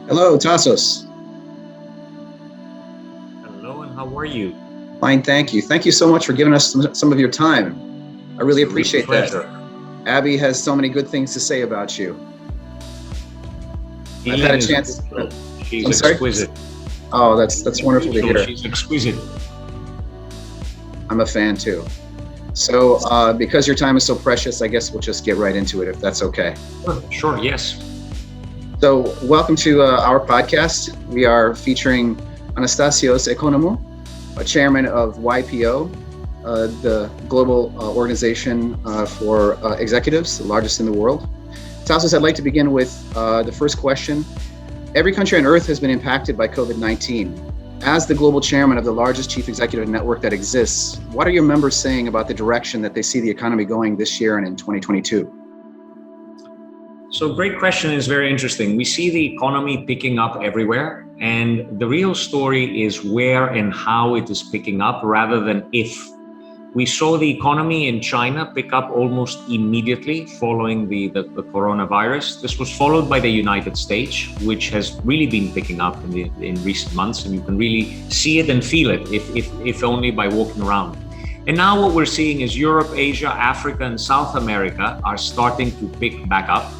Hello, Tassos. Hello, and how are you? Fine, thank you. Thank you so much for giving us some of your time. I really It's a real appreciate that. pleasure. Abby has so many good things to say about you. I've had a Healing is chance. crucial. She's I'm sorry? exquisite. Oh, that's wonderful to hear. She's exquisite. I'm a fan too. So, because your time is so precious, I guess we'll just get right into it if that's okay. Sure, yes. So, welcome to our podcast. We are featuring Anastasios Economou, Chairman of YPO, the global organization for executives, the largest in the world. Tassos, I'd like to begin with the first question. Every country on earth has been impacted by COVID-19. As the global chairman of the largest chief executive network that exists, what are your members saying about the direction that they see the economy going this year and in 2022? So great question, is very interesting. We see the economy picking up everywhere, and the real story is where and how it is picking up rather than if. We saw the economy in China pick up almost immediately following the coronavirus. This was followed by the United States, which has really been picking up in recent months, and you can really see it and feel it, if only by walking around. And now what we're seeing is Europe, Asia, Africa, and South America are starting to pick back up.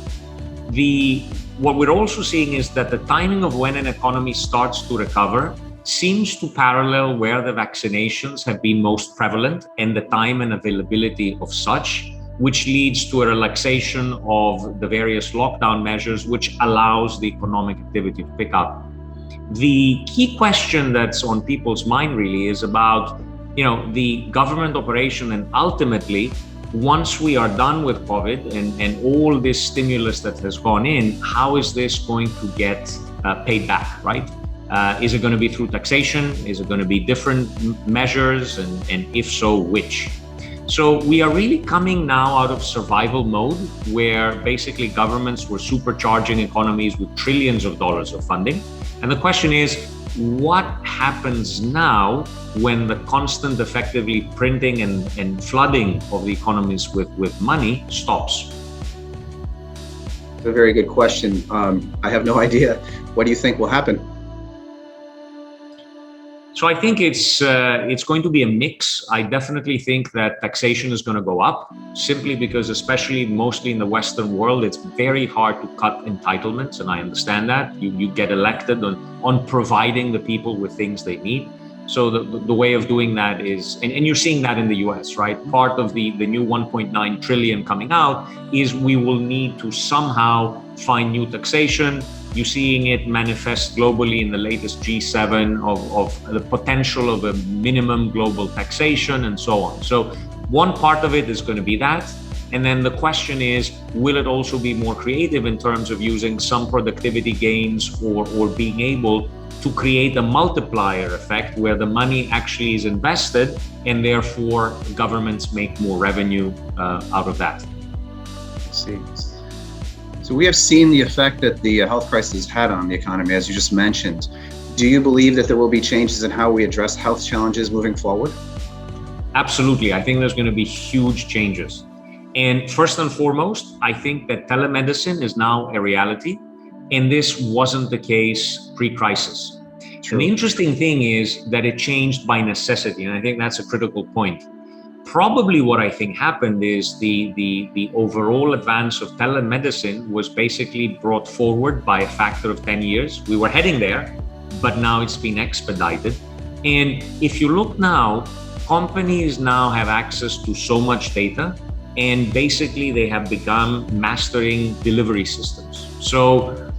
What we're also seeing is that the timing of when an economy starts to recover seems to parallel where the vaccinations have been most prevalent and the time and availability of such, which leads to a relaxation of the various lockdown measures, which allows the economic activity to pick up. The key question that's on people's mind really is about, the government operation, and ultimately, once we are done with COVID and all this stimulus that has gone in, how is this going to get paid back, right? Is it going to be through taxation? Is it going to be different measures? And if so, which? So we are really coming now out of survival mode, where basically governments were supercharging economies with trillions of dollars of funding. And the question is, what happens now when the constant effectively printing and flooding of the economies with money stops? It's a very good question. I have no idea. What do you think will happen? So I think it's going to be a mix. I definitely think that taxation is going to go up, simply because, especially mostly in the Western world, it's very hard to cut entitlements, and I understand that. You get elected on providing the people with things they need. So the way of doing that is, and you're seeing that in the US, right? Part of the new 1.9 trillion coming out is we will need to somehow find new taxation. You're seeing it manifest globally in the latest G7 of the potential of a minimum global taxation and so on. So one part of it is going to be that. And then the question is, will it also be more creative in terms of using some productivity gains or being able to create a multiplier effect where the money actually is invested and therefore governments make more revenue out of that? Let's see. So we have seen the effect that the health crisis has had on the economy, as you just mentioned. Do you believe that there will be changes in how we address health challenges moving forward? Absolutely. I think there's going to be huge changes. And first and foremost, I think that telemedicine is now a reality. And this wasn't the case pre-crisis. And the interesting thing is that it changed by necessity. And I think that's a critical point. Probably what I think happened is the overall advance of telemedicine was basically brought forward by a factor of 10 years. We were heading there, but now it's been expedited. And if you look now, companies now have access to so much data, and basically they have begun mastering delivery systems. So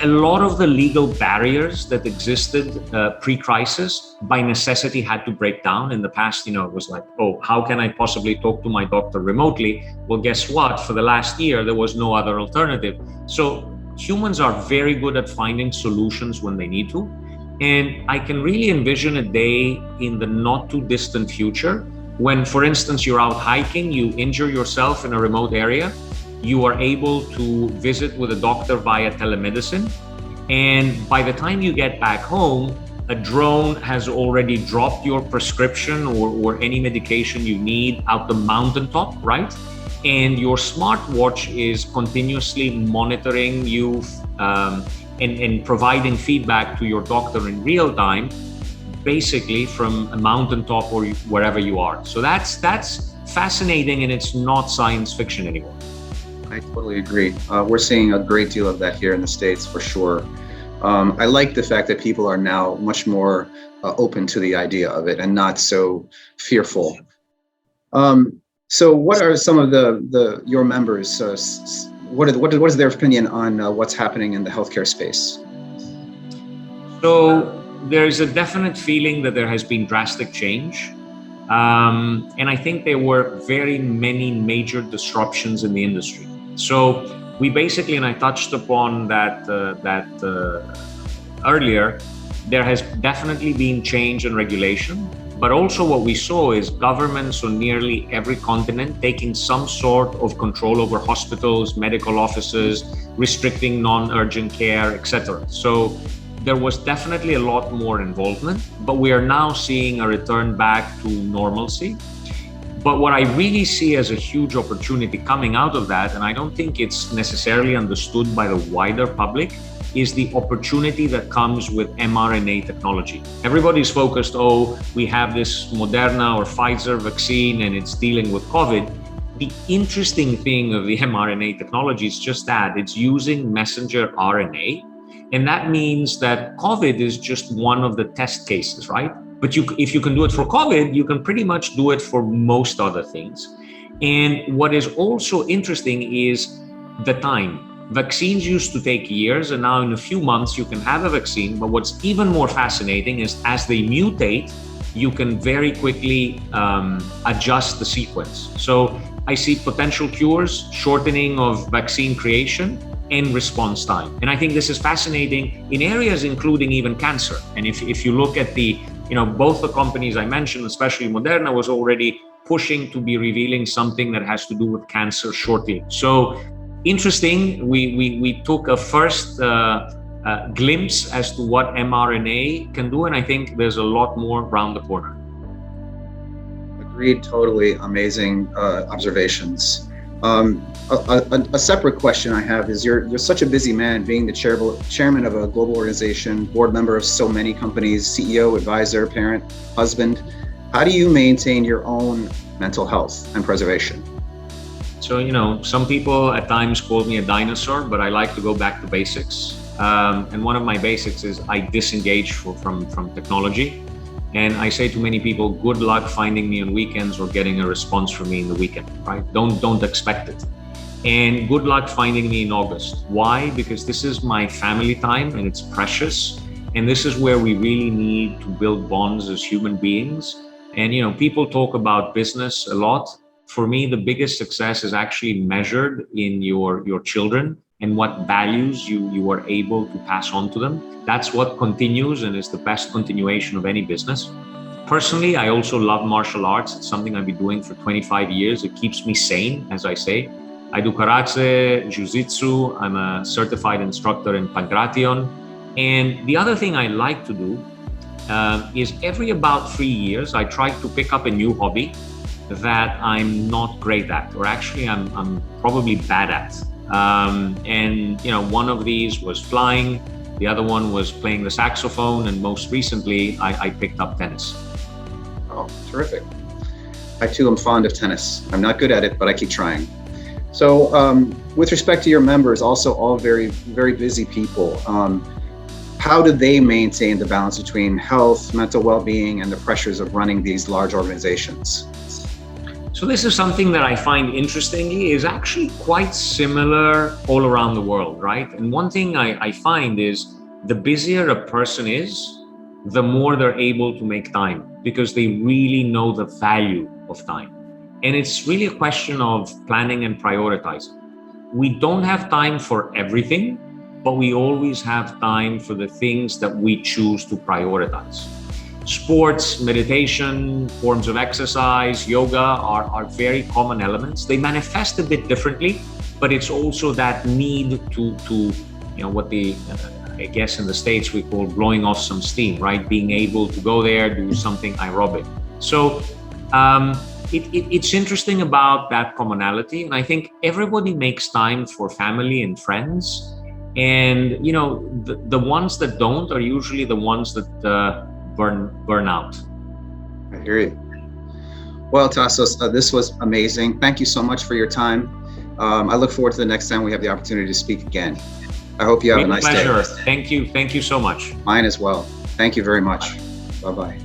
a lot of the legal barriers that existed pre-crisis by necessity had to break down. In the past, it was like, oh, how can I possibly talk to my doctor remotely? Well, guess what? For the last year, there was no other alternative. So humans are very good at finding solutions when they need to. And I can really envision a day in the not too distant future when, for instance, you're out hiking, you injure yourself in a remote area, you are able to visit with a doctor via telemedicine. And by the time you get back home, a drone has already dropped your prescription or any medication you need out the mountaintop, right? and your smartwatch is continuously monitoring you and providing feedback to your doctor in real time, basically from a mountaintop or wherever you are. So that's fascinating, and it's not science fiction anymore. I totally agree. We're seeing a great deal of that here in the States for sure. I like the fact that people are now much more open to the idea of it and not so fearful. So what are some of your members, what is their opinion on what's happening in the healthcare space? So there's a definite feeling that there has been drastic change. And I think there were very many major disruptions in the industry. So we basically, and I touched upon that earlier, there has definitely been change in regulation, but also what we saw is governments on nearly every continent taking some sort of control over hospitals, medical offices, restricting non-urgent care, etc. So there was definitely a lot more involvement, but we are now seeing a return back to normalcy. But what I really see as a huge opportunity coming out of that, and I don't think it's necessarily understood by the wider public, is the opportunity that comes with mRNA technology. Everybody's focused, oh, we have this Moderna or Pfizer vaccine and it's dealing with COVID. The interesting thing of the mRNA technology is just that it's using messenger RNA. And that means that COVID is just one of the test cases, right? But if you can do it for COVID, you can pretty much do it for most other things. And what is also interesting is the time. Vaccines used to take years, and now in a few months you can have a vaccine. But what's even more fascinating is as they mutate, you can very quickly adjust the sequence. So I see potential cures, shortening of vaccine creation, and response time. And I think this is fascinating in areas including even cancer. And if you look at both the companies I mentioned, especially Moderna, was already pushing to be revealing something that has to do with cancer shortly. So interesting, we took a first glimpse as to what mRNA can do, and I think there's a lot more around the corner. Agreed, totally amazing observations. A separate question I have is you're such a busy man, being the chairman of a global organization, board member of so many companies, CEO, advisor, parent, husband. How do you maintain your own mental health and preservation? So, some people at times call me a dinosaur, but I like to go back to basics. And one of my basics is I disengage from technology. And I say to many people, good luck finding me on weekends or getting a response from me in the weekend, right? Don't expect it. And good luck finding me in August. Why? Because this is my family time and it's precious. And this is where we really need to build bonds as human beings. And, people talk about business a lot. For me, the biggest success is actually measured in your children and what values you are able to pass on to them. That's what continues and is the best continuation of any business. Personally, I also love martial arts. It's something I've been doing for 25 years. It keeps me sane, as I say. I do karate, jiu-jitsu. I'm a certified instructor in Pankration. And the other thing I like to do is every about 3 years, I try to pick up a new hobby that I'm not great at, or actually I'm probably bad at. And one of these was flying, the other one was playing the saxophone, and most recently I picked up tennis. Oh, terrific. I too am fond of tennis. I'm not good at it, but I keep trying. So with respect to your members, also all very, very busy people, how do they maintain the balance between health, mental well-being, and the pressures of running these large organizations? So this is something that I find interestingly is actually quite similar all around the world, right? And one thing I find is the busier a person is, the more they're able to make time because they really know the value of time. And it's really a question of planning and prioritizing. We don't have time for everything, but we always have time for the things that we choose to prioritize. Sports, meditation, forms of exercise, yoga are very common elements. They manifest a bit differently, but it's also that need to what I guess in the States we call blowing off some steam, right? Being able to go there, do something aerobic. So It's interesting about that commonality, and I think everybody makes time for family and friends, and the ones that don't are usually the ones that burn out. I hear you. Well, Tassos, this was amazing. Thank you so much for your time. I look forward to the next time we have the opportunity to speak again. I hope you have a nice pleasure. day. Thank you so much. Mine as well. Thank you very much. Bye-bye.